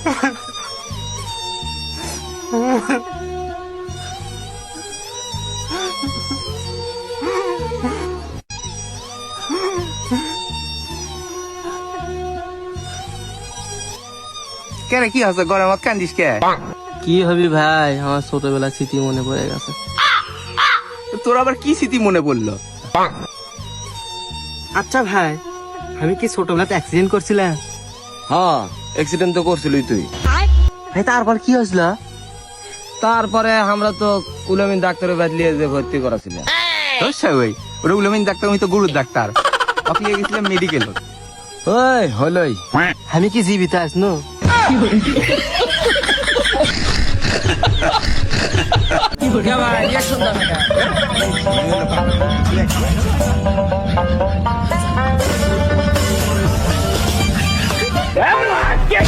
কেন কি হচ্ছে গরমত কান্দিস কে? কি হবি ভাই, আমার ছোটবেলার স্মৃতি মনে পড়ে গেছে। তোর আবার কি স্মৃতি মনে পড়লো? আচ্ছা ভাই, আমি কি ছোটবেলাতে অ্যাক্সিডেন্ট করছিলাম? হ্যাঁ, অ্যাক্সিডেন্ট তো করছিলি তুই। ভাই তারপর কি হয়েছিল? তারপরে আমরা তো উলামিন ডাক্তারের বাদলিয়ে যে ভর্তি করাছিলাম। ওই ওটা উলামিন ডাক্তার, আমি তো গরুর ডাক্তার। আপনি গেছিলাম মেডিকেল। ওই হলই, আমি কি জীবিত আসনো? Get